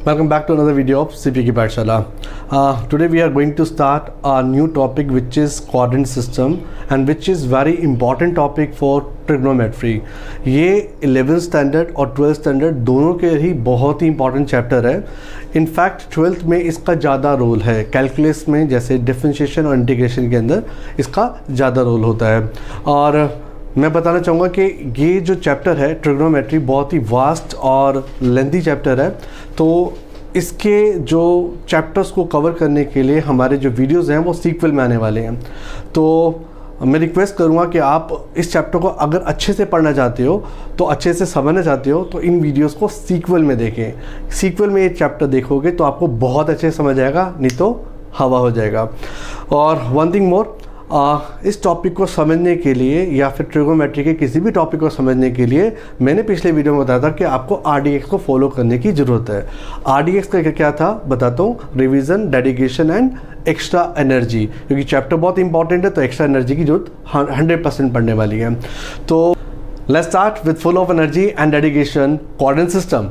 Welcome back to another video of CP की पाठशाला. Today we are going to start a new topic which is coordinate system and which is very important topic for trigonometry. ये 11th standard और 12th standard दोनों के ही बहुत ही important chapter है. In fact 12th में इसका ज़्यादा रोल है. कैलकुलस में जैसे डिफरेंशिएशन और इंटीग्रेशन के अंदर इसका ज़्यादा रोल होता है. और मैं बताना चाहूँगा कि ये जो चैप्टर है ट्रिग्नोमेट्री बहुत ही वास्ट और लेंथी चैप्टर है. तो इसके जो चैप्टर्स को कवर करने के लिए हमारे जो वीडियोस हैं वो सीक्वल में आने वाले हैं. तो मैं रिक्वेस्ट करूँगा कि आप इस चैप्टर को अगर अच्छे से पढ़ना चाहते हो, तो अच्छे से समझना चाहते हो, तो इन वीडियोस को सीक्वल में देखें. सीक्वल में ये चैप्टर देखोगे तो आपको बहुत अच्छे से समझ आएगा, नहीं तो हवा हो जाएगा. और वन थिंग मोर, इस टॉपिक को समझने के लिए या फिर ट्रिगोनोमेट्री के किसी भी टॉपिक को समझने के लिए मैंने पिछले वीडियो में बताया था कि आपको RDX को फॉलो करने की ज़रूरत है. RDX का क्या था बताता हूँ. Revision, dedication and extra energy. क्योंकि चैप्टर बहुत इंपॉर्टेंट है तो एक्स्ट्रा एनर्जी की जरूरत 100% पड़ने वाली है. तो let's start with full of energy and dedication. Coordinate system.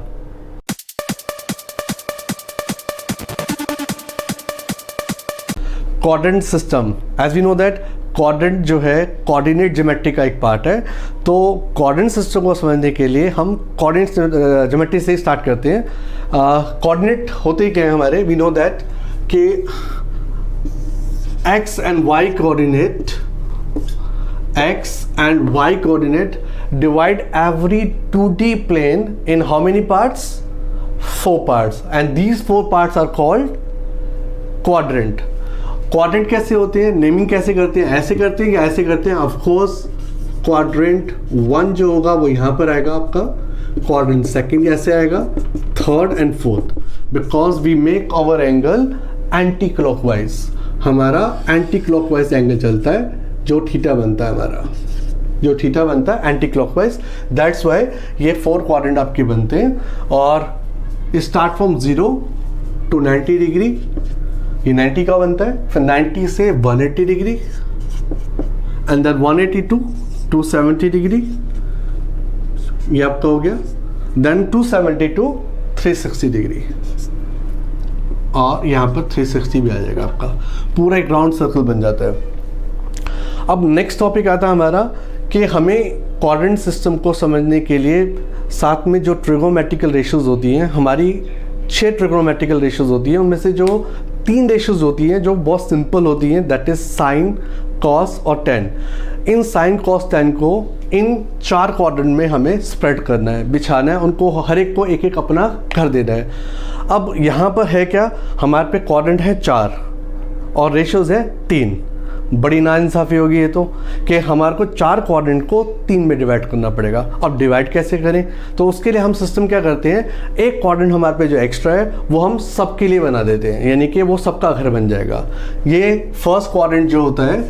Coordinate system, as we know that coordinate जो है कोऑर्डिनेट ज्योमेट्री का एक पार्ट है. तो कोऑर्डिनेट सिस्टम को समझने के लिए हम कोऑर्डिनेट ज्योमेट्री से ही स्टार्ट करते हैं. कोऑर्डिनेट होते ही क्या है हमारे, वी नो दैट कि X and Y coordinate divide every 2D plane in how many parts? 4 parts. And these 4 parts are called quadrant. Quadrant कैसे होते हैं, नेमिंग कैसे करते हैं, ऐसे करते हैं या ऐसे करते हैं? ऑफ कोर्स क्वाड्रेंट 1 जो होगा वो यहाँ पर आएगा आपका. क्वाड्रेंट सेकंड ऐसे आएगा, third and fourth. Because we make our angle anti clockwise. हमारा एंटी क्लॉकवाइज एंगल चलता है जो थीटा बनता है हमारा, जो थीटा बनता है एंटी क्लॉकवाइज. दैट्स वाई ये 4 क्वाड्रेंट आपके बनते हैं. और स्टार्ट फ्रॉम 0 to 90 डिग्री, ये 90 का बनता है. फिर 90 से 180 degree and then 180 to 270 degree, ये आपका हो गया. देन 270 to 360 डिग्री, और यहाँ पर 360 भी आ जाएगा आपका. पूरा एक राउंड सर्कल बन जाता है. अब नेक्स्ट टॉपिक आता है हमारा कि हमें कोऑर्डिनेट सिस्टम को समझने के लिए साथ में जो ट्रिगोनोमेट्रिकल रेशियोज होती हैं, हमारी 6 ट्रिगोनोमेट्रिकल रेशियोज होती हैं. उनमें से जो 3 रेशियोज होती हैं जो बहुत सिंपल होती हैं, दैट इज साइन, कॉस और टेन. इन साइन, कॉस, टेन को इन 4 क्वाड्रेंट में हमें स्प्रेड करना है, बिछाना है. उनको हर एक को एक एक अपना कर देना है. अब यहाँ पर है क्या, हमारे पे क्वाड्रेंट है 4 और रेशियोज है 3. बड़ी नाइंसाफ़ी होगी ये तो कि हमारे को 4 क्वाड्रेंट को 3 में डिवाइड करना पड़ेगा. अब डिवाइड कैसे करें? तो उसके लिए हम सिस्टम क्या करते हैं, एक क्वाड्रेंट हमारे पे जो एक्स्ट्रा है वो हम सबके लिए बना देते हैं, यानी कि वो सबका घर बन जाएगा. ये फर्स्ट क्वाड्रेंट जो होता है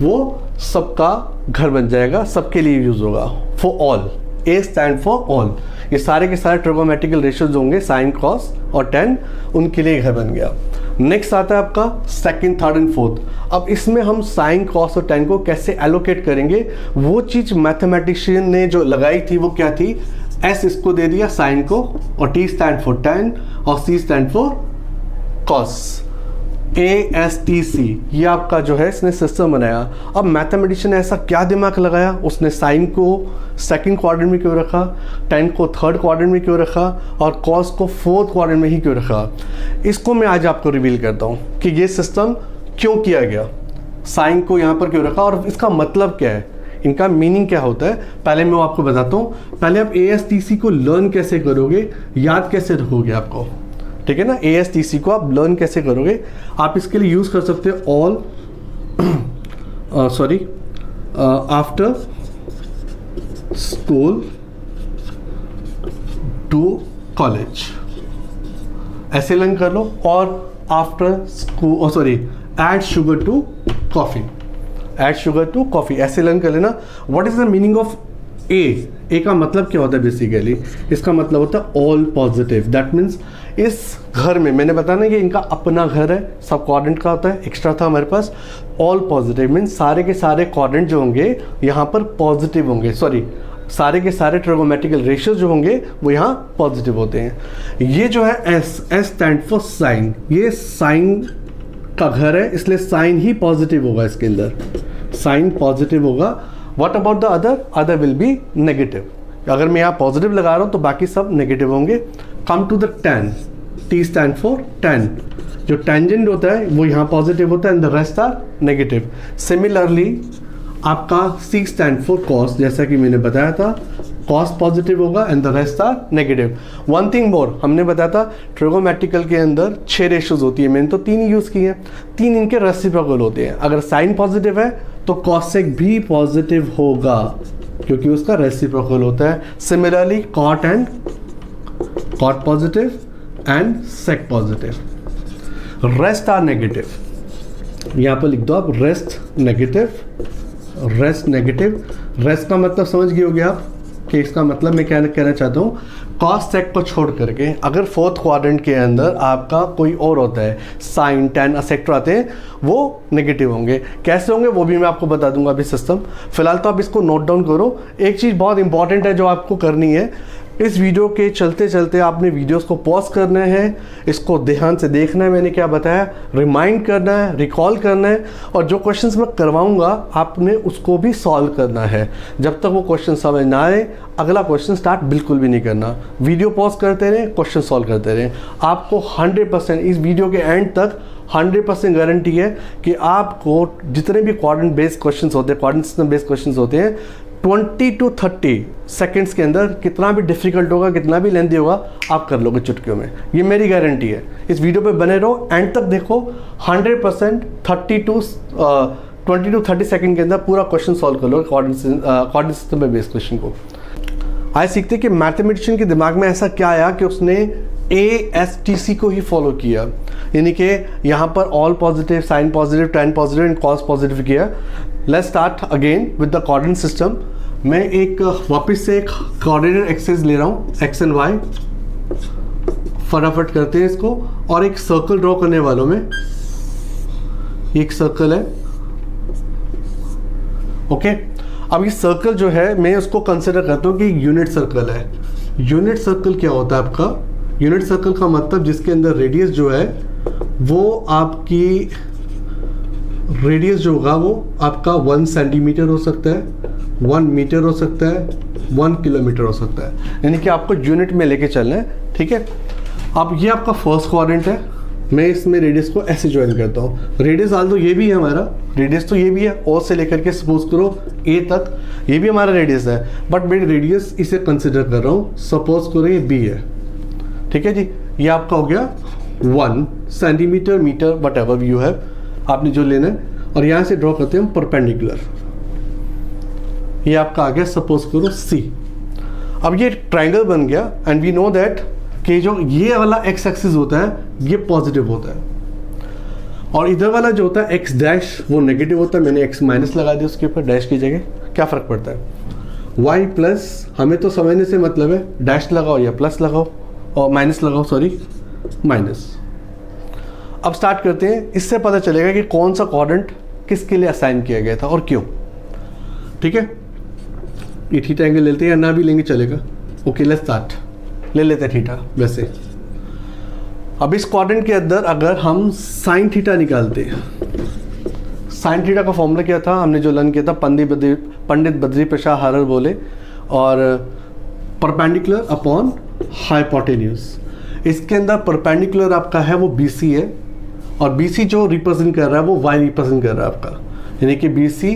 वो सबका घर बन जाएगा, सबके लिए यूज होगा. For all, A stand for all. ये सारे के सारे ट्रिगोनोमेट्रिकल रेशियोज होंगे, साइन, कॉस और टेन, उनके लिए घर बन गया. नेक्स्ट आता है आपका सेकंड, थर्ड एंड फोर्थ. अब इसमें हम साइन, कॉस और टेन को कैसे एलोकेट करेंगे, वो चीज़ मैथमेटिशियन ने जो लगाई थी वो क्या थी, एस इसको दे दिया साइन को, और टी स्टैंड फॉर टेन और सी स्टैंड फॉर कॉस. ASTC ये आपका जो है इसने सिस्टम बनाया. अब मैथमेटिशियन ने ऐसा क्या दिमाग लगाया, उसने साइन को सेकंड क्वाड्रेंट में क्यों रखा, टेन को थर्ड क्वाड्रेंट में क्यों रखा और कॉस को फोर्थ क्वाड्रेंट में ही क्यों रखा, इसको मैं आज आपको रिवील करता हूँ कि ये सिस्टम क्यों किया गया. साइन को यहाँ पर क्यों रखा और इसका मतलब क्या है, इनका मीनिंग क्या होता है. पहले मैं आपको बताता हूँ. पहले आप ASTC को लर्न कैसे करोगे, याद कैसे रखोगे आपको, ठीक है ना. ASTC को आप लर्न कैसे करोगे, आप इसके लिए यूज़ कर सकते हो all after school to college, ऐसे लर्न कर लो. और after school add sugar to coffee, add sugar to coffee, ऐसे लर्न कर लेना. What is the meaning of A का मतलब क्या होता है बेसिकली, इसका मतलब होता है ऑल पॉजिटिव. दैट मीन्स इस घर में, मैंने बताया ना कि इनका अपना घर है, सब क्वाड्रेंट का होता है, एक्स्ट्रा था हमारे पास. ऑल पॉजिटिव मीन्स सारे के सारे क्वाड्रेंट जो होंगे यहाँ पर पॉजिटिव होंगे. सॉरी, सारे के सारे ट्रिगोनोमेट्रिकल रेशियोज जो होंगे वो यहाँ पॉजिटिव होते हैं। ये जो है एस स्टैंड फॉर साइन, ये साइन का घर है इसलिए साइन ही पॉजिटिव होगा, इसके अंदर साइन पॉजिटिव होगा। What about the other will be negative. अगर मैं यहाँ पॉजिटिव लगा रहा हूँ तो बाकी सब नेगेटिव होंगे। Come to the tan, T stand for tan, जो टेंजेंट होता है वो यहाँ पॉजिटिव होता है and the rest are negative. Similarly आपका C स्टैंड फॉर cos, जैसा कि मैंने बताया था cos पॉजिटिव होगा and the rest are negative. One thing more, हमने बताया था ट्रिगोनोमेट्रिकल के अंदर 6 रेशियोज होती है, मैंने तो 3 ही यूज़ किए हैं। 3 इनके रेसिप्रोकल होते हैं। अगर साइन पॉजिटिव है तो कॉसेक भी पॉजिटिव होगा क्योंकि उसका रेसिप्रोकल होता है। Similarly cot positive and sec positive. Rest are negative. यहाँ पर लिख दो आप rest negative, rest negative. Rest का मतलब समझ गए होगे आप कि इसका मतलब मैं क्या कहना चाहता हूँ, कॉस सेक को छोड़ करके अगर फोर्थ क्वाड्रेंट के अंदर आपका कोई और होता है, साइन टैन एसेक्ट्रा आते हैं, वो नेगेटिव होंगे। कैसे होंगे वो भी मैं आपको बता दूंगा अभी सिस्टम। फिलहाल तो आप इसको नोट डाउन करो। एक चीज़ बहुत इंपॉर्टेंट है जो आपको करनी है, इस वीडियो के चलते चलते आपने वीडियोस को पॉज करना है, इसको ध्यान से देखना है, मैंने क्या बताया, रिमाइंड करना है, रिकॉल करना है, और जो क्वेश्चंस मैं करवाऊंगा आपने उसको भी सॉल्व करना है। जब तक वो क्वेश्चन समझ ना आए अगला क्वेश्चन स्टार्ट बिल्कुल भी नहीं करना। वीडियो पॉज करते रहें, क्वेश्चन सॉल्व करते रहें। आपको 100% इस वीडियो के एंड तक 100% गारंटी है कि आपको जितने भी क्वाड्रेंट बेस्ड क्वेश्चंस होते हैं, क्वाड्रेंट सिस्टम बेस्ड क्वेश्चंस होते हैं, 20 to 30 सेकेंड्स के अंदर, कितना भी डिफिकल्ट होगा, कितना भी लेंथी होगा, आप कर लोगे चुटकियों में। ये मेरी गारंटी है। इस वीडियो पे बने रहो, एंड तक देखो। 100% 20 to 30 सेकेंड के अंदर पूरा क्वेश्चन सॉल्व कर लो कोऑर्डिनेट सिस्टम पे बेस्ड क्वेश्चन को। आज सीखते कि मैथमेटिशियन के दिमाग में ऐसा क्या आया कि उसने ASTC को ही फॉलो किया, यानी कि यहाँ पर all positive, sine positive, tan positive and cos positive किया। Let's start again with the coordinate system. मैं एक वापस से एक कोऑर्डिनेट एक्सेस ले रहा हूँ, एक्स एंड वाई। फटाफट करते हैं इसको, और एक सर्कल ड्रॉ करने वालों में, एक सर्कल है, ओके। अब ये सर्कल जो है मैं उसको कंसिडर करता हूँ कि यूनिट सर्कल है। यूनिट सर्कल क्या होता है आपका? यूनिट सर्कल का मतलब जिसके अंदर रेडियस जो है वो आपकी रेडियस जो होगा वो आपका 1 सेंटीमीटर हो सकता है, 1 मीटर हो सकता है, 1 किलोमीटर हो सकता है, यानी कि आपको यूनिट में लेके चलना है, ठीक है। अब ये आपका फर्स्ट क्वाड्रेंट है, मैं इसमें रेडियस को ऐसे ज्वाइन करता हूँ। रेडियस डाल दो, ये भी है हमारा रेडियस, तो ये भी है, और से लेकर के सपोज करो ए तक, ये भी हमारा रेडियस है, बट मैं रेडियस इसे कंसिडर कर रहा हूँ, सपोज करो ये बी है, ठीक है जी। ये आपका हो गया 1 centimetre, metre, whatever you have, आपने जो लेना है। और यहाँ से ड्रॉ करते हैं हम परपेंडिकुलर, ये आपका आ गया सपोज करो सी। अब ये ट्राइंगल बन गया, एंड वी नो दैट कि जो ये वाला एक्स एक्सिस होता है ये पॉजिटिव होता है, और इधर वाला जो होता है एक्स डैश वो नेगेटिव होता है। मैंने एक्स माइनस लगा दिया उसके ऊपर डैश की जगह, क्या फ़र्क पड़ता है? वाई प्लस, हमें तो समझने से मतलब है, डैश लगाओ या प्लस लगाओ, और माइनस लगाओ, सॉरी माइनस। अब स्टार्ट करते हैं, इससे पता चलेगा कि कौन सा क्वाड्रेंट किसके लिए असाइन किया गया था और क्यों, ठीक है। ये थीटा एंगल लेते हैं या ना भी लेंगे चलेगा, ओके लेट्स स्टार्ट, ले लेते हैं थीटा। वैसे अब इस क्वाड्रेंट के अंदर अगर हम साइन थीटा निकालते हैं, साइन थीटा का फॉर्मूला क्या था, हमने जो लर्न किया था, पंडित बद्री प्रसाद हरर बोले, और परपेंडिकुलर अपॉन हाइपोटेन्यूज। इसके अंदर परपेंडिकुलर आपका है वो BC है, और BC जो रिप्रेजेंट कर रहा है वो Y रिप्रेजेंट कर रहा है आपका, यानी कि BC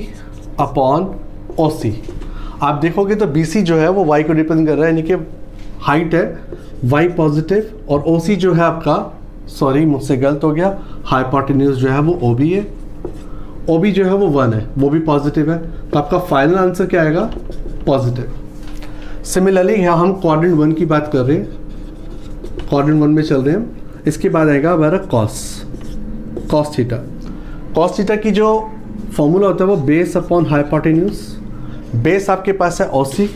अपॉन OC। आप देखोगे तो BC जो है वो Y को रिप्रेजेंट कर रहा है, यानी कि हाइट है, Y पॉजिटिव, और OC जो है आपका, सॉरी मुझसे गलत हो गया, हाइपोटेन्यूज जो है वो OB है, OB जो है वो 1 है, वो भी पॉजिटिव है, तो आपका फाइनल आंसर क्या आएगा? पॉजिटिव। सिमिलरली यहाँ हम क्वाड्रेंट 1 की बात कर रहे हैं, क्वाड्रेंट 1 में चल रहे हैं। इसके बाद आएगा हमारा कॉस थीटा। कॉस थीटा की जो फॉर्मूला होता है वो बेस अपॉन हाइपोटेन्यूज। बेस आपके पास है OC,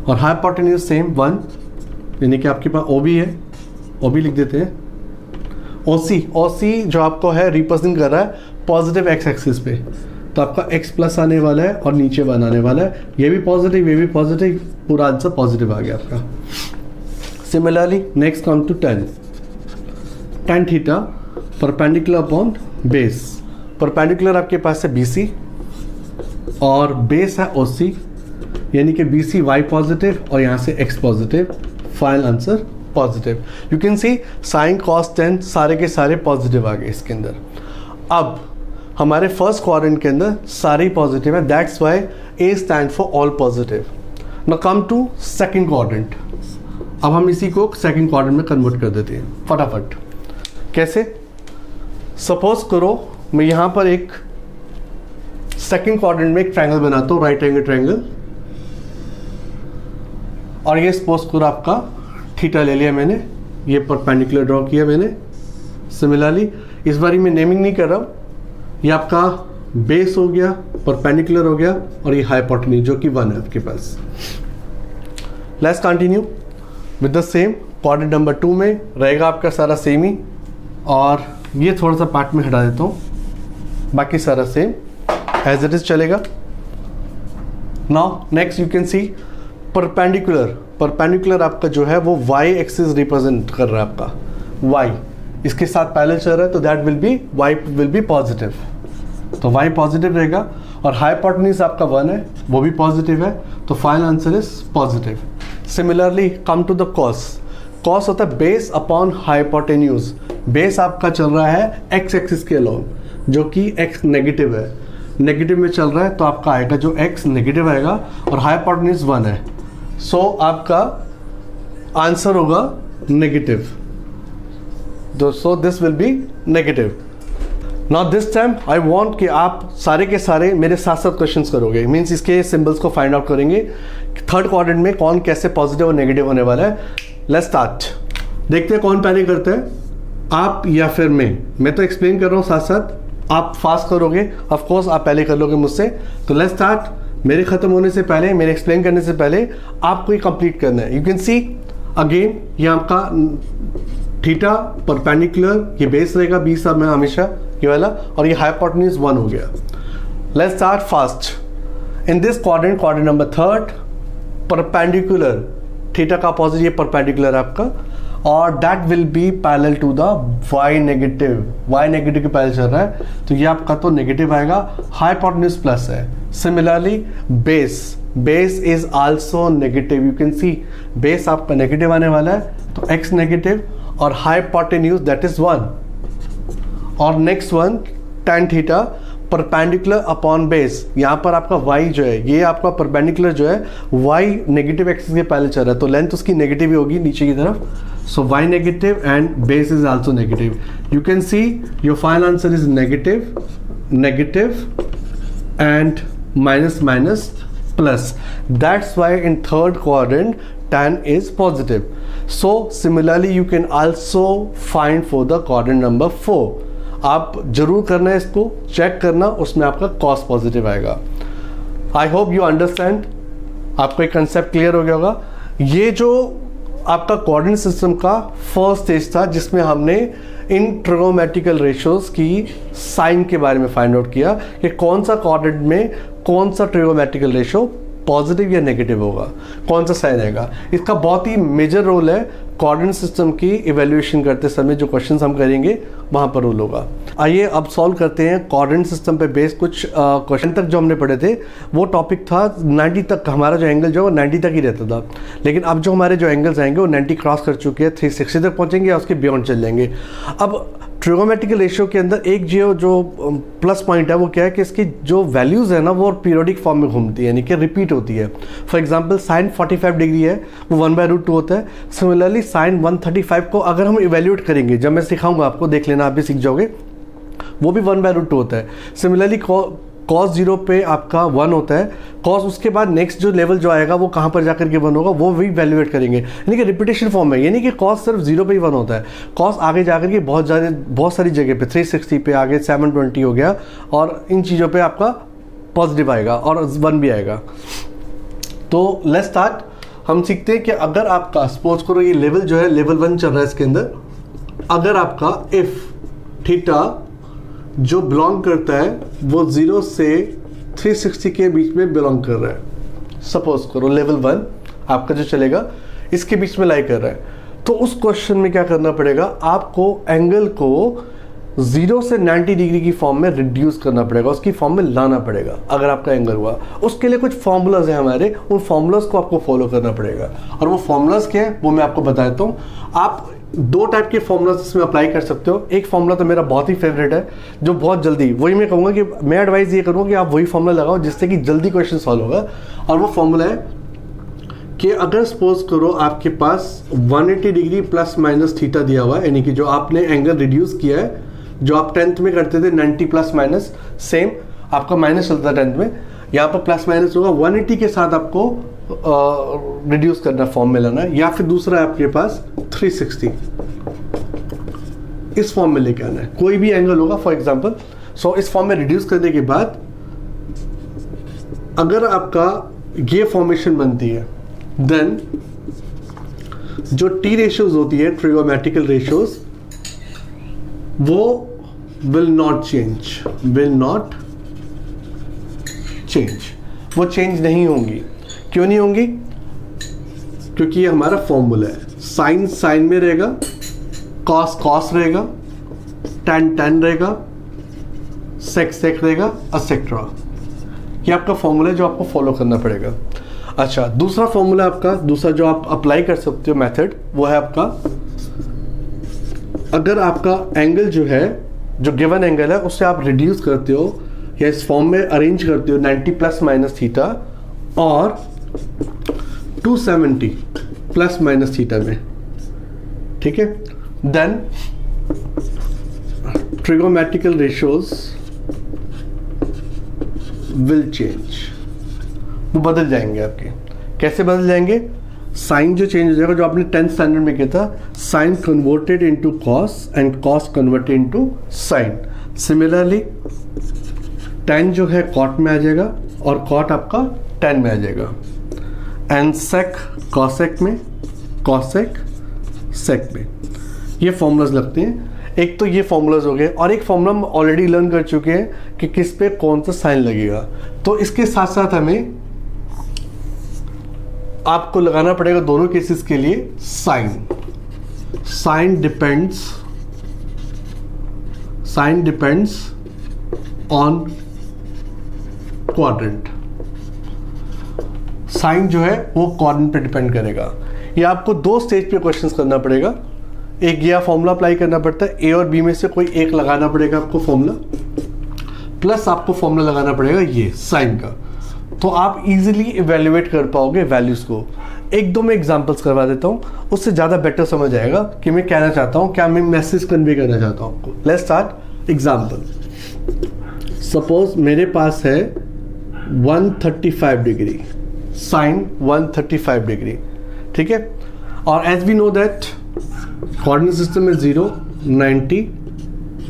और हाइपोटेन्यूज सेम 1, यानी कि आपके पास OB है, OB लिख देते हैं। OC जो आपको है रिप्रेजेंट कर रहा है पॉजिटिव एक्स एक्सिस पे, तो आपका x प्लस आने वाला है और नीचे 1 आने वाला है, ये भी पॉजिटिव, ये भी पॉजिटिव, पूरा आंसर पॉजिटिव आ गया आपका। Similarly next come to tan theta perpendicular upon base. Perpendicular आपके पास है BC और बेस है OC, यानी कि BC y पॉजिटिव और यहाँ से x positive, final answer positive. You can C sine cos tan सारे के सारे पॉजिटिव आ गए इसके अंदर। अब हमारे फर्स्ट क्वाड्रेंट के अंदर सारे ही पॉजिटिव है, that's why A stand for all positive. Now come to second quadrant. अब हम इसी को सेकंड क्वाड्रेंट में कन्वर्ट कर देते हैं फटाफट। कैसे? सपोज करो मैं यहाँ पर एक सेकंड क्वाड्रेंट में एक ट्रायंगल बनाता हूँ, राइट एंगल ट्रायंगल, और ये सपोज करो आपका थीटा ले लिया मैंने, ये परपेंडिकुलर ड्रॉ किया मैंने। सिमिलरली इस बारी मैं नेमिंग नहीं कर रहा हूँ, ये आपका बेस हो गया, परपेंडिकुलर हो गया, और ये हाइपोटेन्यूज जो कि 1 है आपके पास। Let's continue with the same. Quadrant number 2 में रहेगा आपका सारा सेम ही, और ये थोड़ा सा पार्ट में हटा देता हूँ, बाकी सारा सेम एज इट इज चलेगा। Now next you can see perpendicular आपका जो है वो y एक्सिस रिप्रेजेंट कर रहा है आपका, y इसके साथ पैरेलल चल रहा है, तो that will B y will be positive, तो y पॉजिटिव रहेगा। और हाइपोटेन्यूज आपका 1 है, वो भी पॉजिटिव है, तो final answer is positive. Similarly come to the cos. Cos होता है बेस अपॉन हाइपोटेन्यूज। बेस आपका चल रहा है x एक्सिस के अलोंग, जो कि x नेगेटिव है, नेगेटिव में चल रहा है, तो आपका आएगा जो x नेगेटिव आएगा, और हाइपोटेन्यूज 1 है, सो आपका आंसर होगा negative, so this will be negative. Now this time I want कि आप सारे के सारे मेरे साथ साथ क्वेश्चंस करोगे, मींस इसके सिंबल्स को फाइंड आउट करेंगे थर्ड क्वाड्रेंट में कौन कैसे पॉजिटिव और नेगेटिव होने वाला है। Let's start. देखते हैं कौन पहले करता है, आप या फिर मैं तो एक्सप्लेन कर रहा हूँ साथ साथ, आप फास्ट करोगे, ऑफ कोर्स आप पहले कर लोगे मुझसे। तो लेट्स स्टार्ट। मेरे ख़त्म होने से पहले, मेरे एक्सप्लेन करने से पहले आपको ये कंप्लीट करना है। यू कैन सी अगेन ये आपका थीटा परपेंडिकुलर, ये बेस रहेगा 20 में हमेशा ये वाला, और ये हाइपोटेन्यूज 1 हो गया। Let's start fast. In this quadrant number 3 perpendicular, theta का अपोजिट ये परपेंडिकुलर आपका, और that will be parallel to the y negative के पैरेलल चल रहा है, तो ये आपका तो नेगेटिव आएगा, हाइपोटेन्यूज प्लस है। Similarly base is also negative, you can see base आपका नेगेटिव आने वाला है, तो x नेगेटिव, और हाइपोटेन्यूज दैट इज 1। और next one tan theta perpendicular upon base, यहाँ पर आपका y जो है, ये आपका परपेंडिकुलर जो है y नेगेटिव एक्सिस के पहले चल रहा है, तो लेंथ उसकी नेगेटिव ही होगी नीचे की तरफ, सो y negative and base is also negative. You can see your final answer is negative and minus minus plus, that's why in third quadrant tan is positive. So similarly you can also find for the quadrant number 4. आप जरूर करना है इसको, check करना, उसमें आपका cos positive आएगा। I hope you understand, आपको एक कंसेप्ट क्लियर हो गया होगा। ये जो आपका कोऑर्डिनेट सिस्टम का फर्स्ट स्टेज था, जिसमें हमने इन ट्रिगोनोमेट्रिकल रेशियोज की साइन के बारे में फाइंड आउट किया कि कौन सा कोऑर्डिनेट में कौन सा ट्रिगोनोमेट्रिकल रेशियो पॉजिटिव या नेगेटिव होगा, कौन सा साइन आएगा। इसका बहुत ही मेजर रोल है कोऑर्डिनेट सिस्टम की इवैल्यूएशन करते समय, जो क्वेश्चंस हम करेंगे वहाँ पर रोल होगा। आइए अब सॉल्व करते हैं कोऑर्डिनेट सिस्टम पे बेस्ड कुछ क्वेश्चन। तक जो हमने पढ़े थे वो टॉपिक था 90 तक, हमारा जो एंगल जो है वो 90 तक ही रहता था, लेकिन अब जो हमारे जो एंगल्स आएंगे वो 90 क्रॉस कर चुके हैं, 360 तक पहुँचेंगे या उसके बियॉन्ड चल जाएंगे। अब ट्रिगोनोमेट्रिकल रेशियो के अंदर एक जो प्लस पॉइंट है वो क्या है कि इसकी जो वैल्यूज़ है ना वो पीरियोडिक फॉर्म में घूमती है, यानी कि रिपीट होती है। फॉर एग्जांपल साइन 45 डिग्री है वो 1/√2 होता है। सिमिलरली साइन 135 को अगर हम इवेल्यूएट करेंगे, जब मैं सिखाऊंगा आपको, देख लेना आप भी सीख जाओगे, वो भी 1/√2 होता है। सिमिलरली कॉस 0 पे आपका 1 होता है, कॉस उसके बाद नेक्स्ट जो लेवल जो आएगा वो कहाँ पर जाकर के 1 होगा, वो भी वैल्यूएट करेंगे, यानी कि रिपीटेशन फॉर्म है, यानी कि कॉस सिर्फ 0 पे ही 1 होता है। कॉस आगे जाकर के बहुत सारी जगह पे 360 पे आगे 720 हो गया, और इन चीज़ों पे आपका पॉजिटिव आएगा और 1 भी आएगा। तो लेट्स स्टार्ट। हम सीखते हैं कि अगर आपका सपोज करो ये लेवल जो है लेवल 1 चल रहा है, इसके अंदर अगर आपका इफ थीटा जो बिलोंग करता है वो 0 से 360 के बीच में बिलोंग कर रहा है। सपोज करो लेवल 1 आपका जो चलेगा इसके बीच में लाई कर रहा है, तो उस क्वेश्चन में क्या करना पड़ेगा, आपको एंगल को 0 से 90 डिग्री की फॉर्म में रिड्यूस करना पड़ेगा, उसकी फॉर्म में लाना पड़ेगा अगर आपका एंगल हुआ। उसके लिए कुछ फॉर्मूलाज हैं हमारे, उन फॉर्मूलाज को आपको फॉलो करना पड़ेगा। और वो फॉर्मूलाज क्या है वो मैं आपको बता देता हूँ। आप 2 टाइप के फॉर्मूलाज इसमें अप्लाई कर सकते हो। एक फॉर्मूला तो मेरा बहुत ही फेवरेट है, जो बहुत जल्दी, वही मैं कहूँगा कि मैं एडवाइस ये करूँगा कि आप वही फॉर्मूला लगाओ जिससे कि जल्दी क्वेश्चन सॉल्व होगा। और वो फॉर्मूला है कि अगर सपोज करो आपके पास 180 डिग्री प्लस माइनस थीटा दिया हुआ है, यानी कि जो आपने एंगल रिड्यूस किया है, जो आप 10th में करते थे 90 प्लस माइनस, सेम आपका माइनस चलता है 10th में, यहाँ पर प्लस माइनस होगा। 180 के साथ आपको रिड्यूस करना, फॉर्म में लाना है। या फिर दूसरा है आपके पास 360, इस फॉर्म में लेके आना है। कोई भी एंगल होगा फॉर एग्जांपल। सो इस फॉर्म में रिड्यूस करने के बाद अगर आपका ये फॉर्मेशन बनती है, देन जो टी रेशियोज होती है, ट्रिगोमेट्रिकल रेशियोज, वो विल नॉट चेंज, वो चेंज नहीं होंगी। क्यों नहीं होंगी? क्योंकि ये हमारा फॉर्मूला है। साइन साइन में रहेगा, कॉस कॉस रहेगा, टैन टैन रहेगा, सेक सेक रहेगा, एटसेट्रा। ये आपका फॉर्मूला है जो आपको फॉलो करना पड़ेगा। अच्छा, दूसरा फॉर्मूला आपका, दूसरा जो आप अप्लाई कर सकते हो मेथड, वो है आपका, अगर आपका एंगल जो है, जो गिवन एंगल है, उससे आप रिड्यूस करते हो या इस फॉर्म में अरेंज करते हो 90 प्लस माइनस थीटा और 270 प्लस माइनस थीटा में, ठीक है, देन ट्रिगोमेट्रिकल रेशियोज विल चेंज, वो बदल जाएंगे आपके। कैसे बदल जाएंगे? साइन जो चेंज हो जाएगा, जो आपने 10th स्टैंडर्ड में किया था, sine converted into cos and cos converted into sine. Similarly tan जो है कॉट में आ जाएगा और कॉट आपका tan में आ जाएगा, एंड सेक कॉसेक में, कॉसेक सेक में। ये फॉर्मूलाज लगते हैं। एक तो ये फॉर्मूलाज हो गए, और एक फॉर्मूला हम ऑलरेडी लर्न कर चुके हैं कि किस पे कौन सा साइन लगेगा। तो इसके साथ साथ हमें आपको लगाना पड़ेगा दोनों केसेस के लिए sign. Sign depends on quadrant. Sign जो है वो क्वाड्रेंट पे डिपेंड करेगा। ये आपको 2 स्टेज पे क्वेश्चंस करना पड़ेगा। एक यह फॉर्मूला अप्लाई करना पड़ता है, ए और बी में से कोई एक लगाना पड़ेगा आपको फॉर्मूला, प्लस आपको फॉर्मूला लगाना पड़ेगा ये साइन का। तो आप इजीली इवेल्युएट कर पाओगे वैल्यूज को। 1-2 में एग्जांपल्स करवा देता हूँ, उससे ज़्यादा बेटर समझ आएगा कि मैं कहना चाहता हूँ, क्या मैं मैसेज कन्वे करना चाहता हूँ आपको। Let's start example. सपोज मेरे पास है 135 डिग्री, साइन 135 डिग्री, ठीक है। और as we know that coordinate system में 0, 90,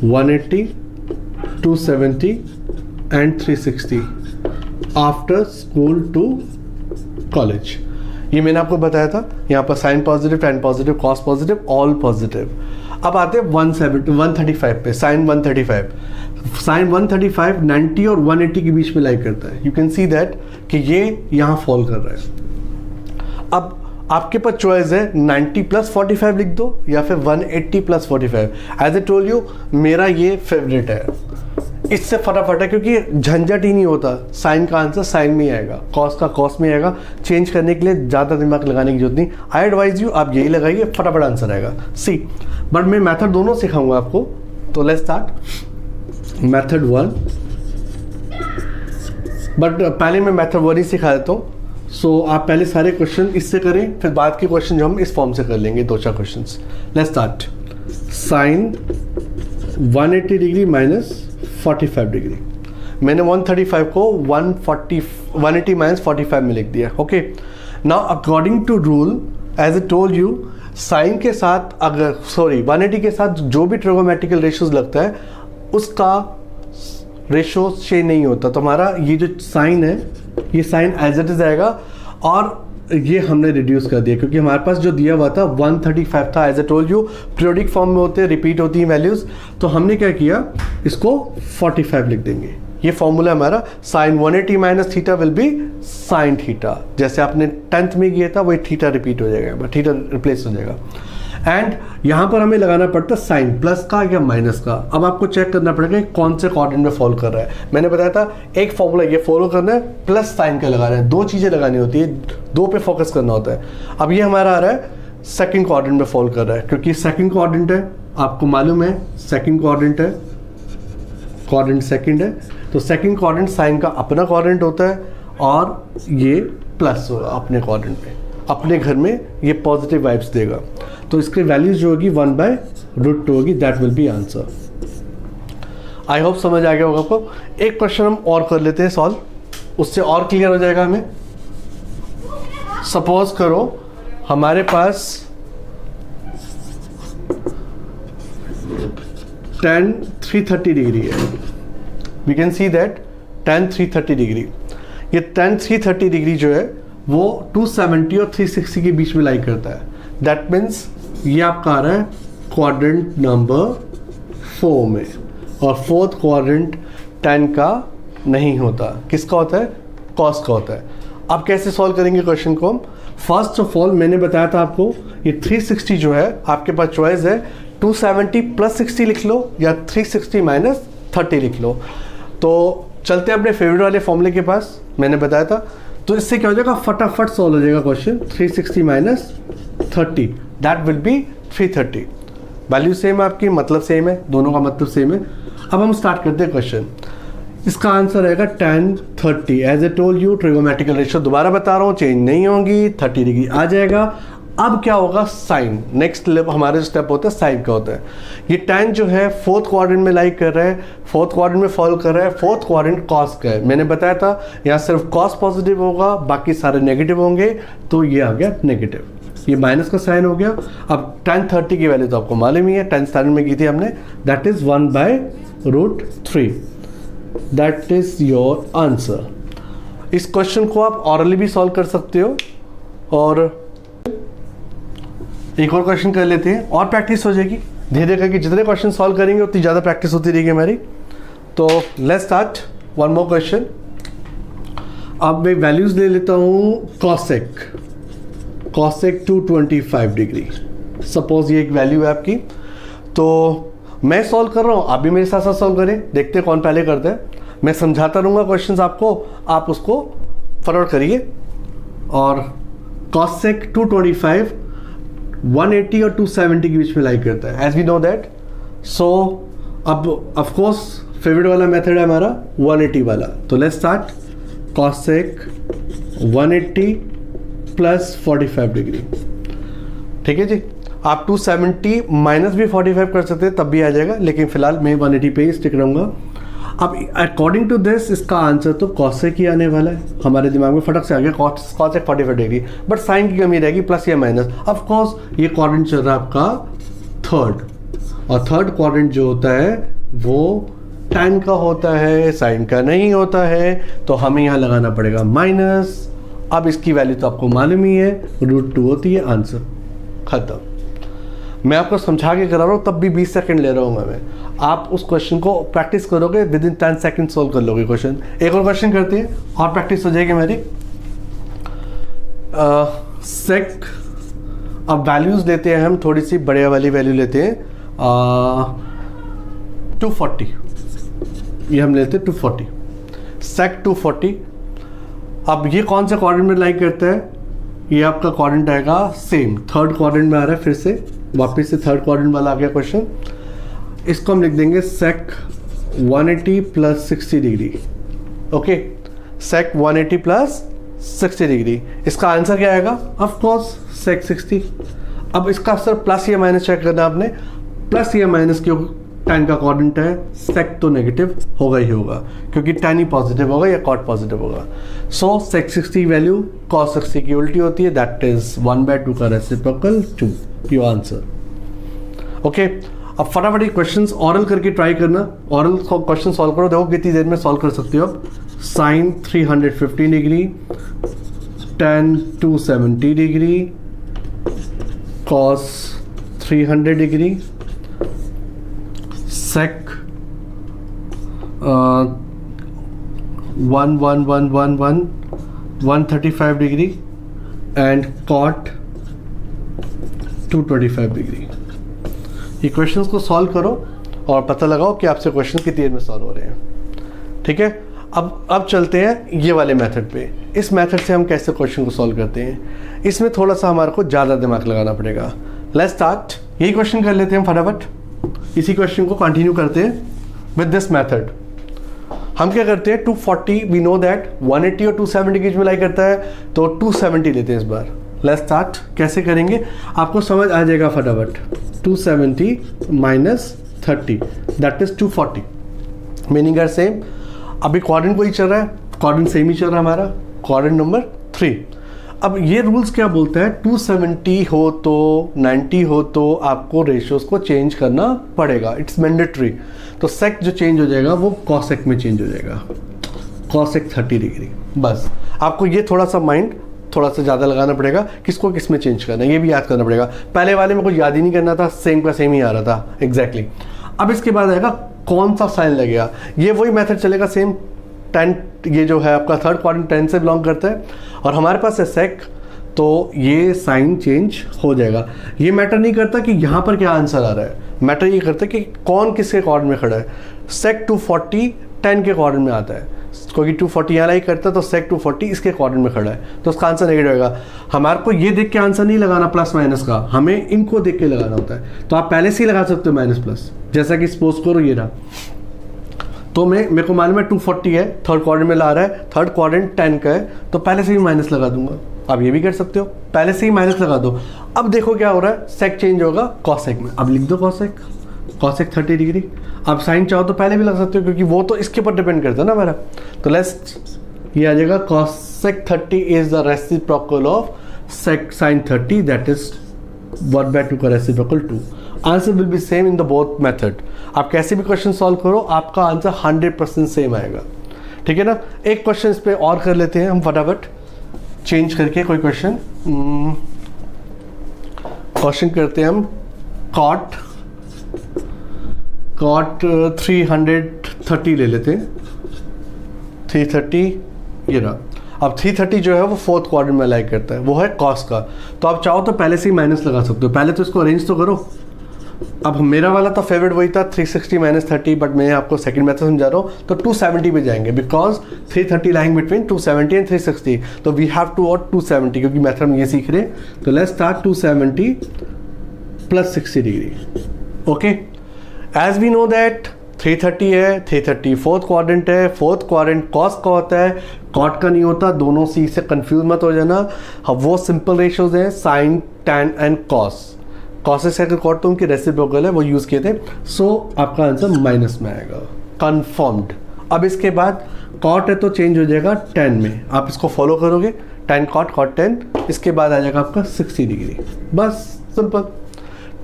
180, 270 एंड 360 आफ्टर स्कूल टू कॉलेज। ये मैंने आपको बताया था। यहाँ पर sine positive, tan positive, cos positive, all positive. अब आते हैं 135 पे। साइन 135 90 और 180 के बीच में लाई करता है। यू कैन सी दैट कि ये यहाँ फॉल कर रहा है। अब आपके पास चॉइस है 90 प्लस 45 लिख दो या फिर 180 plus 45। As I told you, मेरा ये फेवरेट है, इससे फटाफट है, क्योंकि झंझट ही नहीं होता। साइन का आंसर साइन में ही आएगा, कॉस का कॉस में आएगा। चेंज करने के लिए ज़्यादा दिमाग लगाने की जरूरत नहीं। आई एडवाइज यू, आप यही लगाइए, फटाफट आंसर आएगा। सी, बट मैं मेथड दोनों सिखाऊंगा आपको। तो लेट्स स्टार्ट मेथड 1, बट पहले मैं मेथड 1 ही सिखा देता हूँ। सो आप पहले सारे क्वेश्चन इससे करें, फिर बाद के क्वेश्चन जो हम इस फॉर्म से कर लेंगे, 2-4 question. Let's start. Sine 180 degree minus 45 degree. मैंने 135 को 180 माइनस 45 में लिख दिया। Okay, now according to rule, as I told you, sine के साथ अगर 180 के साथ जो भी ट्रिगोमेट्रिकल रेशियोज लगता है उसका रेशियो चेंज नहीं होता। तो हमारा ये जो साइन है, ये साइन एज इट इज आएगा। और ये हमने रिड्यूस कर दिया क्योंकि हमारे पास जो दिया हुआ था 135 था। As I told you periodic form में होते हैं, रिपीट होती हैं वैल्यूज़, तो हमने क्या किया, इसको 45 लिख देंगे। ये फॉर्मूला हमारा sine 180 minus theta will be sine theta. जैसे आपने 10th में किया था वही थीटा रिपीट हो जाएगा, थीटा रिप्लेस हो जाएगा। एंड यहाँ पर हमें लगाना पड़ता है साइन प्लस का या माइनस का। अब आपको चेक करना पड़ेगा कौन से क्वाड्रेंट में फॉलो कर रहा है। मैंने बताया था एक फॉर्मूला ये फॉलो करना है, प्लस साइन का लगा रहे हैं, दो चीज़ें लगानी होती है, दो पे फोकस करना होता है। अब ये हमारा आ रहा है सेकंड क्वाड्रेंट में फॉलो कर रहा है, क्योंकि सेकंड क्वाड्रेंट है, आपको मालूम है सेकंड क्वाड्रेंट है, क्वाड्रेंट सेकंड है, तो सेकंड क्वाड्रेंट साइन का अपना क्वाड्रेंट होता है और ये प्लस होगा अपने क्वाड्रेंट में, अपने घर में ये पॉजिटिव वाइब्स देगा। तो इसकी वैल्यूज जो होगी 1/√2 होगी, that will B answer. I hope समझ आ गया होगा आपको। एक क्वेश्चन हम और कर लेते हैं सॉल्व, उससे और क्लियर हो जाएगा हमें। सपोज करो हमारे पास tan 330 डिग्री है। We can see that tan 330 degree, ये tan 330 डिग्री जो है वो 270 और 360 के बीच में लाई करता है। दैट मीन्स ये आपका आ रहा है क्वाड्रेंट नंबर 4 में, और फोर्थ क्वाड्रेंट tan का नहीं होता, किसका होता है, cos का होता है। अब कैसे सॉल्व करेंगे क्वेश्चन को हम? फर्स्ट ऑफ ऑल मैंने बताया था आपको ये 360 जो है आपके पास चॉइस है 270 प्लस 60 लिख लो या 360 माइनस 30 लिख लो। तो चलते हैं अपने फेवरेट वाले फॉर्मूले के पास, मैंने बताया था। तो इससे क्या हो जाएगा, फटाफट सॉल्व हो जाएगा question. 360 minus 30 that will B 330। Value same है आपकी, मतलब सेम है, दोनों का मतलब सेम है। अब हम स्टार्ट करते हैं क्वेश्चन। इसका आंसर रहेगा tan 30। As I told you trigonometrical ratio दोबारा बता रहा हूँ, चेंज नहीं होंगी, 30 डिग्री आ जाएगा। अब क्या होगा, साइन। नेक्स्ट हमारे स्टेप होता है साइन का होता है। ये tan जो है फोर्थ क्वाड्रेंट में लाइक कर रहा है, फोर्थ क्वाड्रेंट में फॉलो कर रहा है, फोर्थ क्वाड्रेंट कॉस का है। मैंने बताया था यहाँ सिर्फ कॉस पॉजिटिव होगा, बाकी सारे नेगेटिव होंगे, तो ये आ गया नेगेटिव, ये माइनस का साइन हो गया। अब tan 30 की वैल्यू तो आपको मालूम ही है, 10 स्टैंडर्ड में की थी हमने, that is 1/√3। That is your answer. इस क्वेश्चन को आप ऑरली भी सॉल्व कर सकते हो, और एक और क्वेश्चन कर लेते हैं और प्रैक्टिस हो जाएगी धीरे धीरे करके। जितने क्वेश्चन सॉल्व करेंगे उतनी ज़्यादा प्रैक्टिस होती रहेगी हमारी। तो let's start one more question. अब मैं वैल्यूज ले लेता हूँ कॉसेक 225 डिग्री। सपोज ये एक वैल्यू है आपकी, तो मैं सॉल्व कर रहा हूँ, आप भी मेरे साथ साथ सॉल्व करें, देखते हैं कौन पहले करता है। मैं समझाता रहूँगा क्वेश्चंस आपको, आप उसको फॉरवर्ड करिए। और कॉसेक 225 180 और 270 के बीच में लाइक करता है, एज वी नो दैट। सो अब ऑफ कोर्स फेवरेट वाला मेथड है हमारा 180 वाला। तो let's start. Cosec 180 plus 45 degree, ठीक है जी। आप 270 माइनस भी 45 कर सकते हैं, तब भी आ जाएगा, लेकिन फिलहाल मैं 180 पे ही स्टिक रहूँगा। अब अकॉर्डिंग टू दिस इसका आंसर तो कॉसेक ही आने वाला है। हमारे दिमाग में फटक से आ गया कॉसेक 45 डिग्री, बट साइन की कमी रहेगी, प्लस या माइनस। ऑफ कोर्स ये क्वाड्रेंट चल रहा है आपका थर्ड, और थर्ड क्वाड्रेंट जो होता है वो tan का होता है, साइन का नहीं होता है, तो हमें यहाँ लगाना पड़ेगा माइनस। अब इसकी वैल्यू तो आपको मालूम ही है, √2 होती है, आंसर खत्म। मैं आपको समझा के करा रहा हूँ, तब भी 20 सेकंड ले रहा हूँ मैं। आप उस क्वेश्चन को प्रैक्टिस करोगे, विद इन 10 सेकंड सोल्व कर लोगे क्वेश्चन। एक और क्वेश्चन करते हैं और प्रैक्टिस हो जाएगी मेरी। सेक, अब वैल्यूज लेते हैं हम, थोड़ी सी बड़े वाली वैल्यू लेते हैं। 240, ये हम लेते हैं 240, सेक 240। अब ये कौन से क्वाड्रेंट में लाइक करता है, ये आपका क्वाड्रेंट आएगा सेम, थर्ड क्वाड्रेंट में आ रहा है, फिर से वापस से थर्ड क्वाड्रेंट वाला आ गया क्वेश्चन। इसको हम लिख देंगे सेक 180 प्लस 60 डिग्री। ओके, सेक 180 प्लस 60 डिग्री, इसका आंसर क्या आएगा, ऑफ कोर्स सेक 60। अब इसका सर प्लस या माइनस चेक करना आपने, प्लस या माइनस क्यों, tan का क्वाड्रेंट है, सेक तो नेगेटिव होगा ही होगा, क्योंकि tan ही पॉजिटिव होगा या कॉट पॉजिटिव होगा। सो सेक 60 वैल्यू कॉस 60 की उल्टी होती है, दैट इज 1/2 का रेसिप्रोकल 2, योर आंसर। ओके, अब फटाफट क्वेश्चंस ऑरल करके ट्राई करना, ऑरल क्वेश्चन सॉल्व करो, देखो कितनी देर में सॉल्व कर सकते हो आप। Sine 315 degree tan 270 degree, cos 300 degree, sec 135 degree and cot 225 degree. ये क्वेश्चंस को सॉल्व करो और पता लगाओ कि आपसे क्वेश्चन कितनी देर में सॉल्व हो रहे हैं। ठीक है, अब चलते हैं ये वाले मेथड पे। इस मेथड से हम कैसे क्वेश्चन को सॉल्व करते हैं, इसमें थोड़ा सा हमारे को ज़्यादा दिमाग लगाना पड़ेगा। Let's start. यही क्वेश्चन कर लेते हैं फटाफट, इसी क्वेश्चन को कंटिन्यू करते हैं विद दिस मेथड। हम क्या करते हैं, 240 वी नो दैट 180 और 270 के बीच में लाई करता है, तो 270 लेते हैं इस बार। Let's start. कैसे करेंगे आपको समझ आ जाएगा फटाफट। 270 minus 30 that is 240, meaning are same. अभी क्वाड्रेंट को ही चल रहा है, क्वाड्रेंट सेम ही चल रहा है हमारा, क्वाड्रेंट नंबर 3। अब ये रूल्स क्या बोलता है, 270 हो तो 90 हो तो आपको रेशियोज को चेंज करना पड़ेगा, इट्स मैंडेटरी। तो सेक जो चेंज हो जाएगा वो कॉसेक में चेंज हो जाएगा, कॉसेक 30 डिग्री। बस आपको ये थोड़ा सा माइंड थोड़ा सा ज़्यादा लगाना पड़ेगा, किसको किस में चेंज करना है ये भी याद करना पड़ेगा। पहले वाले में कुछ याद ही नहीं करना था, सेम का सेम ही आ रहा था एग्जैक्टली। अब इसके बाद आएगा कौन सा साइन लगेगा, ये वही मेथड चलेगा सेम। tan ये जो है आपका थर्ड क्वाड्रेंट tan से बिलोंग करता है और हमारे पास है sec, तो ये साइन चेंज हो जाएगा। ये मैटर नहीं करता कि यहाँ पर क्या आंसर आ रहा है, मैटर ये करता है कि कौन किसके क्वाड्रेंट में खड़ा है। sec 240 tan के क्वाड्रेंट में आता है, क्योंकि 240 यहाँ लाई करता है तो sec 240 इसके क्वाड्रेंट में खड़ा है, तो उसका आंसर नेगेटिव होगा। हमारे को ये देख के आंसर नहीं लगाना प्लस माइनस का, हमें इनको देख के लगाना होता है। तो आप पहले से ही लगा सकते हो माइनस प्लस, जैसा कि सपोज करो ये रहा, तो मेरे को मालूम है 240 है, थर्ड क्वाड्रेंट में ला रहा है, थर्ड क्वाड्रेंट 10 का है, तो पहले से ही माइनस लगा दूंगा। आप ये भी कर सकते हो, पहले से ही माइनस लगा दो। अब देखो क्या हो रहा है, सेक चेंज होगा कॉसेक में, अब लिख दो कॉसेक 30 डिग्री। अब साइन चाहो तो पहले भी लग सकते हो, क्योंकि वो तो इसके ऊपर डिपेंड करता है ना हमारा। तो लेट्स ये आ जाएगा cosec 30 is the reciprocal of sec sin 30, that is 1/2 का reciprocal 2। Answer will be same in the both method. आप कैसे भी क्वेश्चन सॉल्व करो, आपका आंसर 100% सेम आएगा। ठीक है ना। एक क्वेश्चन इस पे और कर लेते हैं हम फटाफट, चेंज करके कोई क्वेश्चन करते हैं हम। cot 330 ले लेते हैं, 330 ये रहा। अब 330 जो है वो फोर्थ क्वाड्रेंट में लाई करता है, वो है cos का। तो आप चाहो तो पहले से ही माइनस लगा सकते हो, पहले तो इसको अरेंज तो करो। अब मेरा वाला तो फेवरेट वही था 360 माइनस 30, बट मैं आपको सेकंड मेथड समझा रहा हूँ। तो 270 पे जाएंगे, बिकॉज 330 लाइंग बिटवीन 270 एंड 360, तो वी हैव टू और 270, क्योंकि मेथड हम ये सीख रहे हैं। तो let's start 270 plus 60 degree. Okay, as we know that 330 है, 330 फोर्थ क्वाड्रेंट है, फोर्थ क्वाड्रेंट कॉस का होता है, कॉट का नहीं होता। दोनों सी से कंफ्यूज मत हो जाना, वो सिंपल रेशियोज हैं, sine tan and cos. Cosec second cot तो उनकी रेसिप्रोकल है, वो यूज़ किए थे। सो आपका आंसर माइनस में आएगा, कंफर्म्ड। अब इसके बाद कॉट है तो चेंज हो जाएगा tan में, आप इसको फॉलो करोगे, tan cot cot tan, इसके बाद आ जाएगा आपका 60 डिग्री। बस सिंपल।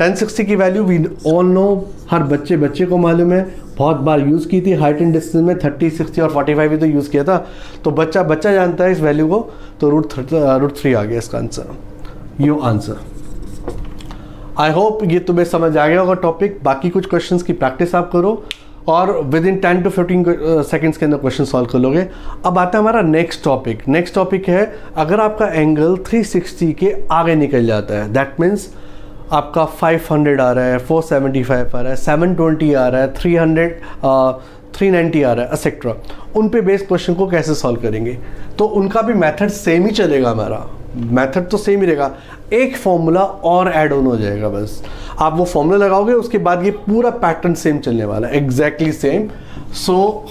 tan 60 की वैल्यू वी ऑल नो, हर बच्चे को मालूम है, बहुत बार यूज़ की थी। हाइट एंड डिस्टेंस में 30, 60 और 45 भी तो यूज़ किया था, तो बच्चा जानता है इस वैल्यू को। तो √3 आ गया इसका answer, yo answer. I hope ये तुम्हें समझ आ गया होगा टॉपिक। बाकी कुछ क्वेश्चंस की प्रैक्टिस आप करो और विद इन 10 to 15 सेकेंड्स के अंदर क्वेश्चन सॉल्व कर लोगे। अब आता है हमारा नेक्स्ट टॉपिक है, अगर आपका एंगल 360 के आगे निकल जाता है, दैट मीन्स आपका 500 आ रहा है, 475 आ रहा है, 720 आ रहा है, 390 आ रहा है, एक्सेट्रा, उन पे बेस्ड क्वेश्चन को कैसे सॉल्व करेंगे। तो उनका भी मेथड सेम ही चलेगा, हमारा मेथड तो सेम ही रहेगा, एक फॉर्मूला और ऐड ऑन हो जाएगा। बस आप वो फॉर्मूला लगाओगे, उसके बाद ये पूरा पैटर्न सेम चलने वाला है, एग्जैक्टली सेम। सो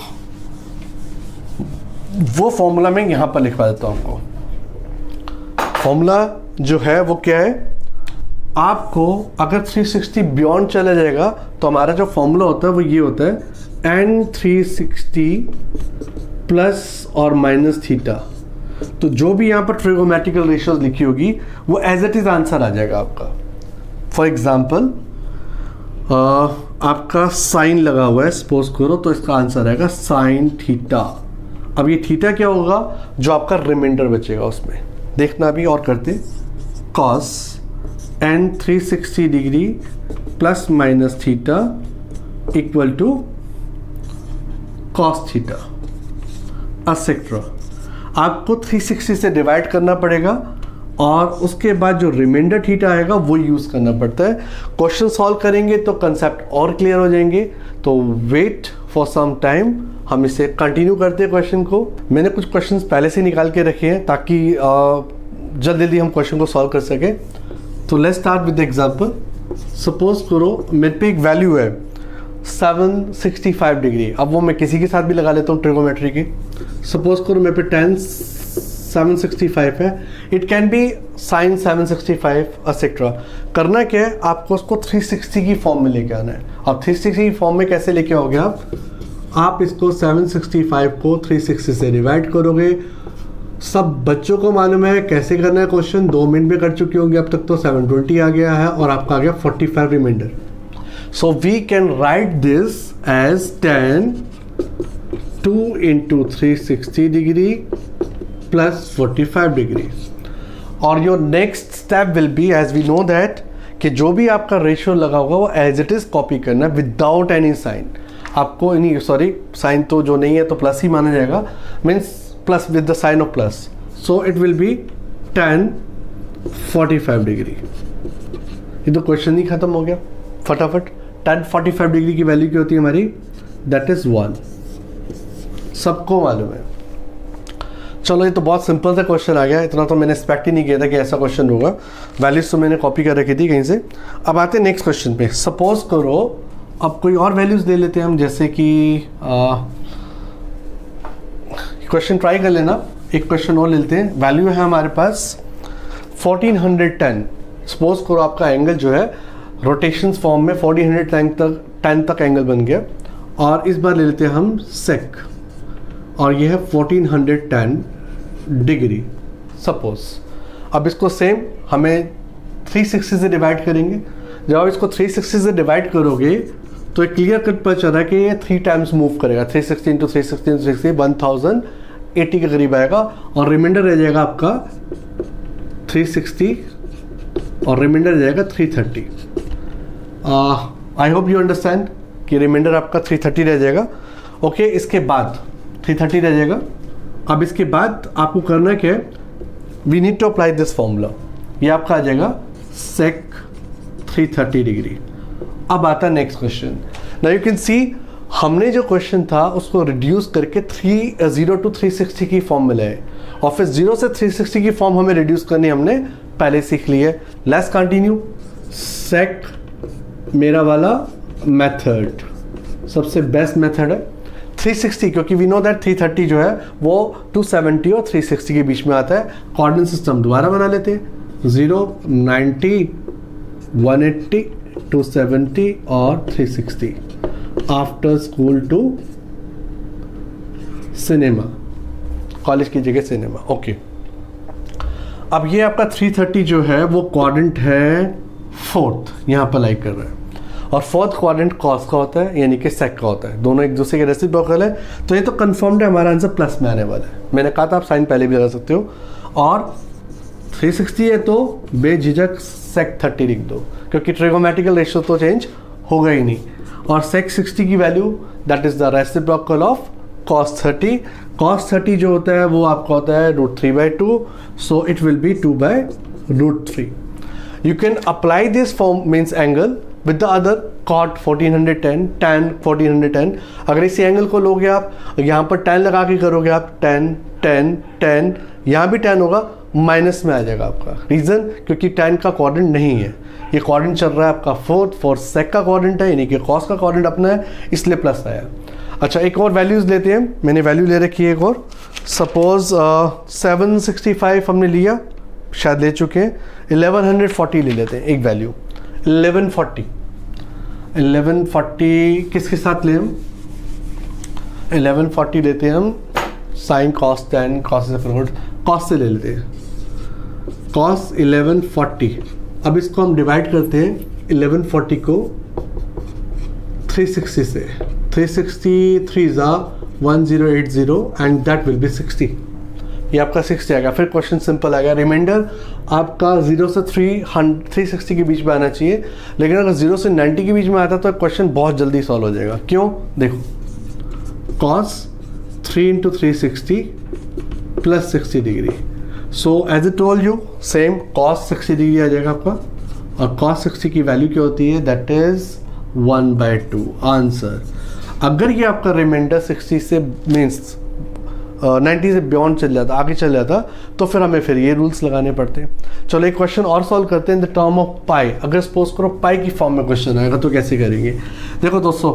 वो फॉर्मूला मैं यहाँ पर लिखवा देता हूँ आपको। फॉर्मूला जो है वो क्या है, आपको अगर 360 बियॉन्ड चला जाएगा तो हमारा जो फॉर्मूला होता है वो ये होता है n360 प्लस और माइनस थीटा। तो जो भी यहाँ पर ट्रिगोमेट्रिकल रेशियोज लिखी होगी वो एज इट इज आंसर आ जाएगा आपका। फॉर एग्जाम्पल आपका साइन लगा हुआ है, सपोज करो, तो इसका आंसर आएगा साइन थीटा। अब ये थीटा क्या होगा, जो आपका रिमाइंडर बचेगा उसमें, देखना भी और करते, cos n 360 degree plus minus theta equal to cos theta etcetera. आपको 360 से डिवाइड करना पड़ेगा और उसके बाद जो रिमाइंडर थीटा आएगा वो यूज़ करना पड़ता है। क्वेश्चन सॉल्व करेंगे तो कंसेप्ट और क्लियर हो जाएंगे। तो वेट फॉर सम टाइम, हम इसे कंटिन्यू करते हैं क्वेश्चन को। मैंने कुछ क्वेश्चंस पहले से निकाल के रखे हैं ताकि जल्दी जल्दी हम क्वेश्चन को सॉल्व कर सकें। तो let's start with example. Suppose करो मेरे पे एक वैल्यू है 765 डिग्री। अब वो मैं किसी के साथ भी लगा लेता हूँ ट्रिगोमेट्री की। सपोज करो मेरे पे tan 765 है, it can be sin 765 etcetera. करना क्या है, आपको उसको 360 की फॉर्म में लेके आना है। अब 360 की फॉर्म में कैसे लेके आओगे आप इसको 765 को 360 से डिवाइड करोगे। सब बच्चों को मालूम है कैसे करना है क्वेश्चन, 2 मिनट में कर चुके होंगे अब तक। तो 720 आ गया है और आपका आ गया 45 reminder. So we can write this as tan 2 into 360 degree plus 45 degree. और your next step will be, as we know that, कि जो भी आपका रेशियो लगा होगा वो एज इट इज़ कॉपी करना विदाउट एनी साइन। आपको नहीं, सॉरी साइन तो जो नहीं है तो प्लस ही माना जाएगा, means plus with the sign of plus. So it will be tan 45 degree. ये तो क्वेश्चन ही खत्म हो गया फटाफट। tan 45 डिग्री की वैल्यू क्या होती है हमारी, दैट इज 1। सबको मालूम है। चलो ये तो बहुत सिंपल सा क्वेश्चन आ गया, इतना तो मैंने एक्सपेक्ट ही नहीं किया था कि ऐसा क्वेश्चन होगा। वैल्यूज तो मैंने कॉपी कर रखी थी कहीं से। अब आते हैं नेक्स्ट क्वेश्चन पे। सपोज करो अब कोई और वैल्यूज ले लेते हैं हम, जैसे कि क्वेश्चन ट्राई कर लेना। एक क्वेश्चन और ले लेते हैं। वैल्यू है हमारे पास 1410। सपोज करो आपका एंगल जो है रोटेशन फॉर्म में 1410 तक एंगल बन गया। और इस बार ले लेते हैं हम सेक, और ये है 1410 डिग्री सपोज। अब इसको सेम हमें 360 से डिवाइड करेंगे। जब आप इसको 360 से डिवाइड करोगे तो एक क्लियर कट पता चल रहा है कि ये 3 टाइम्स मूव करेगा। 360 इंटू 360 इंटू 360 1080 के करीब आएगा और रिमाइंडर रह जाएगा आपका 360 और रिमाइंडर रह जाएगा 330। आई होप यू अंडरस्टैंड कि रिमाइंडर आपका 330 रह जाएगा। ओके, इसके बाद 330 रह जाएगा। अब इसके बाद आपको करना क्या है, we need to apply this formula. ये आपका आ जाएगा सेक 330 डिग्री। अब आता है next question. Now you can सी हमने जो क्वेश्चन था उसको रिड्यूस करके 0 to 360 की फॉर्म में लाए, और फिर 0 से 360 की फॉर्म हमें रिड्यूस करनी हमने पहले सीख ली है। Let's continue. सेक मेरा वाला मेथड सबसे बेस्ट मेथड है। 360, क्योंकि वी नो दैट 330 जो है वो 270 और 360 के बीच में आता है। कोऑर्डिनेट सिस्टम दोबारा बना लेते हैं। 0, 90, 180, 270 और 360। After school to cinema, college की जगह सिनेमा। ओके, अब ये आपका 330 जो है वो क्वाड्रेंट है 4th, यहाँ पर लाइक कर रहा है। और 4th क्वाड्रेंट कॉस का होता है, यानी कि सेक का होता है। दोनों एक दूसरे के रेसिप्रोकल है। तो ये तो कंफर्म्ड है, हमारा आंसर प्लस में आने वाला है। मैंने कहा था आप साइन पहले भी लगा सकते हो। और 360 है तो बेझिझक सेक 30 लिख दो, क्योंकि ट्रिगोमेट्रिकल रेशियो तो चेंज होगा ही नहीं। और सेक 60 की value that is the reciprocal of cos 30। cos 30 जो होता है वो आपका होता है √3/2, सो it will B 2/√3। You can apply this form means angle with the other cot 1410, tan 1410। अगर इसी एंगल को लोगे आप, यहाँ पर tan लगा के करोगे आप, tan tan tan, यहाँ भी tan होगा, माइनस में आ जाएगा आपका। रीज़न क्योंकि tan का क्वाड्रेंट नहीं है, ये क्वाड्रेंट चल रहा है आपका 4th सेक का क्वाड्रेंट है, यानी कि cos का क्वाड्रेंट अपना है, इसलिए प्लस आया। अच्छा, एक और वैल्यूज़ लेते हैं। मैंने वैल्यू ले रखी है एक और। सपोज 765 हमने लिया, शायद ले चुके हैं। 1140 ले लेते हैं एक वैल्यू। 1140 किसके साथ ले हम? 1140 लेते हैं हम साइन cos tan cos से फॉरवर्ड cos से ले लेते हैं। cos 1140। अब इसको हम डिवाइड करते हैं 1140 को 360 से। 360 3 1080 एंड दैट विल बी 60। ये आपका 60 आएगा। फिर क्वेश्चन सिंपल आएगा, रिमाइंडर आपका 0 से 360 के बीच में आना चाहिए, लेकिन अगर 0 से 90 के बीच में आता तो क्वेश्चन बहुत जल्दी सॉल्व हो जाएगा। क्यों? देखो, cos 3 into 360 plus 60 degree. So as I told you, same cos 60 degree आ जाएगा आपका, और cos 60 की वैल्यू क्या होती है? That is 1/2 answer. अगर ये आपका रिमाइंडर 60 से मीन्स 90 से बियॉन्ड चल जाता, आगे चल जाता, तो फिर हमें फिर ये रूल्स लगाने पड़ते हैं। चलो एक क्वेश्चन और सॉल्व करते हैं इन द टर्म ऑफ पाई। अगर सपोज करो पाई की फॉर्म में क्वेश्चन आएगा तो कैसे करेंगे? देखो दोस्तों,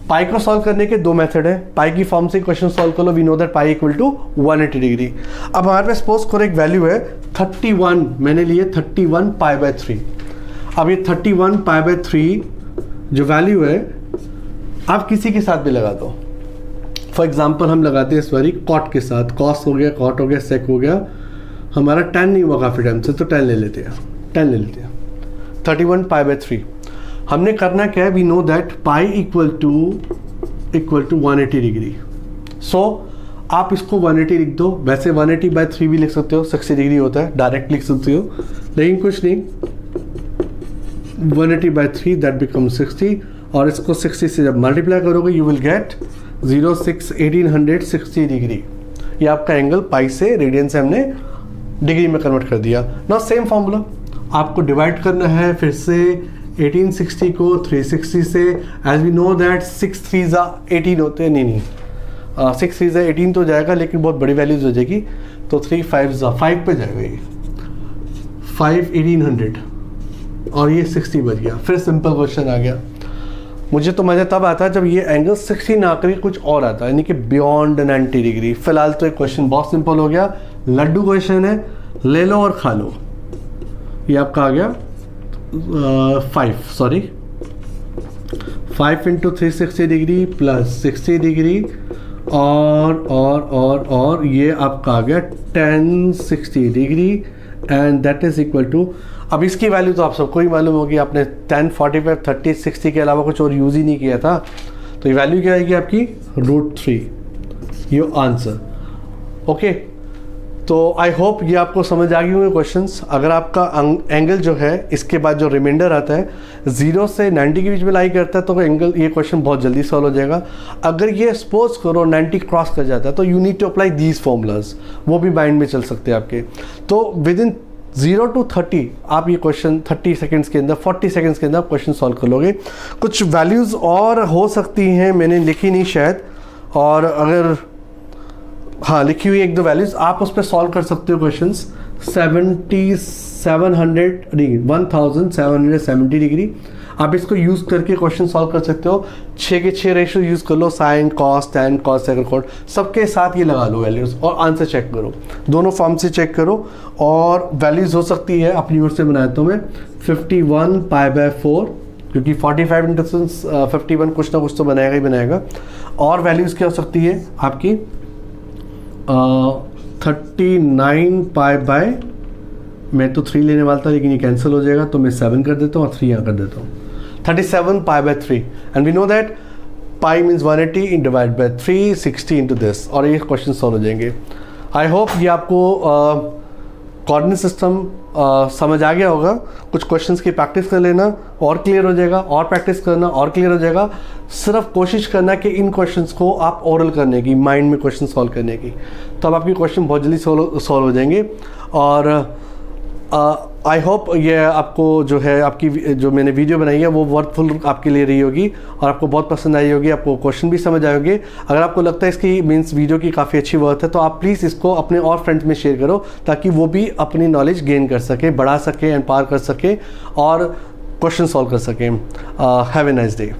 पाई को सॉल्व करने के दो मेथड है। पाई की फॉर्म से क्वेश्चन सॉल्व कर लो, we know that pi equal to 180 degree. अब हमारे पास सपोज करो एक वैल्यू है 31, मैंने लिए 31 π/3। अब ये 31 π/3 जो वैल्यू है आप किसी के साथ भी लगा दो। फॉर एग्जाम्पल हम लगाते हैं इस बारी कॉट के साथ, कॉस हो गया, कॉट हो गया, सेक हो गया, हमारा tan नहीं हुआ काफ़ी टाइम से, तो 10 ले लेते हैं, 10 ले लेते हैं। 31 π/3 हमने करना क्या है? We know that pi equal to 180 degree. So आप इसको 180 लिख दो। वैसे 180/3 भी लिख सकते हो, 60 डिग्री होता है, डायरेक्ट लिख सकते हो, लेकिन कुछ नहीं, 180/3 दैट बिकम 60, और इसको 60 से जब मल्टीप्लाई करोगे यू विल गेट 1860 डिग्री। ये आपका एंगल पाई से, रेडियन से हमने डिग्री में कन्वर्ट कर दिया। नाउ सेम फॉर्मूला आपको डिवाइड करना है फिर से 1860 को 360 से। As we know that 6 3s 18 होते हैं, नहीं 6 3s 18 तो जाएगा, लेकिन बहुत बड़ी वैल्यूज हो जाएगी, तो 3 5s 5 पे जाएगा, ये 5 1800 और ये 60 बच गया। फिर सिंपल क्वेश्चन आ गया। मुझे तो मज़ा तब आता है जब ये एंगल 60 ना करके कुछ और आता है, यानी कि बियॉन्ड 90 डिग्री। फिलहाल तो एक क्वेश्चन बहुत सिंपल हो गया, लड्डू क्वेश्चन है, ले लो और खा लो। ये आपका आ गया 5 into 360 डिग्री प्लस 60 डिग्री और ये आपका आ गया 1060 degree, and that is equal to, अब इसकी वैल्यू तो आप सबको ही मालूम होगी, आपने 10 45 30 60 के अलावा कुछ और यूज़ ही नहीं किया था, तो ये वैल्यू क्या आएगी आपकी? √3, ये आंसर। ओके, तो आई होप ये आपको समझ आ गए होंगे क्वेश्चंस। अगर आपका एंगल जो है इसके बाद जो रिमाइंडर आता है 0 से 90 के बीच में लाई करता है, तो एंगल, ये क्वेश्चन बहुत जल्दी सॉल्व हो जाएगा। अगर ये सपोज करो 90 क्रॉस कर जाता है, तो you need to apply these formulas, वो भी माइंड में चल सकते हैं आपके। तो विद इन 0 to 30 आप ये क्वेश्चन 30 सेकेंड्स के अंदर, 40 सेकेंड्स के अंदर आप क्वेश्चन सॉल्व कर लोगे। कुछ वैल्यूज़ और हो सकती हैं, मैंने लिखी नहीं शायद, और अगर हाँ लिखी हुई एक दो वैल्यूज़, आप उस पर सॉल्व कर सकते हो क्वेश्चंस। 1770 डिग्री आप इसको यूज़ करके क्वेश्चन सॉल्व कर सकते हो। 6 के 6 रेशियो यूज़ कर लो, sine cos tan cos second cot, सबके साथ ये लगा लो वैल्यूज़, और आंसर चेक करो, दोनों फॉर्म से चेक करो। और वैल्यूज़ हो सकती है, अपनी ओर से बनाता हूँ मैं, 51 π/4, क्योंकि 45 into 51 कुछ ना कुछ तो बनाएगा ही बनाएगा। और वैल्यूज़ क्या हो सकती है आपकी 39 π/, मैं तो 3 लेने वाला था लेकिन ये कैंसिल हो जाएगा, तो मैं 7 कर देता हूँ और 3 यहाँ कर देता हूँ, 37 π/3। And we know that pi means 180 in divide by 3 60 into this, और ये क्वेश्चन सॉल्व हो जाएंगे। आई होप ये आपको कोऑर्डिनेट सिस्टम समझ आ गया होगा। कुछ क्वेश्चंस की प्रैक्टिस कर लेना और क्लियर हो जाएगा, और प्रैक्टिस करना और क्लियर हो जाएगा। सिर्फ कोशिश करना कि इन क्वेश्चंस को आप ओरल करने की, माइंड में क्वेश्चन सॉल्व करने की, तो अब आपके क्वेश्चन बहुत जल्दी सॉल्व हो जाएंगे। और आई होप ये आपको जो है, आपकी जो मैंने वीडियो बनाई है वो वर्थफुल आपके लिए रही होगी, और आपको बहुत पसंद आई होगी, आपको क्वेश्चन भी समझ आए होंगे। अगर आपको लगता है इसकी मीन्स वीडियो की काफ़ी अच्छी वर्थ है, तो आप प्लीज़ इसको अपने और फ्रेंड्स में शेयर करो, ताकि वो भी अपनी नॉलेज गेन कर सके, बढ़ा सके, एम्पावर कर सके और क्वेश्चन सॉल्व कर सकें। Have a nice day.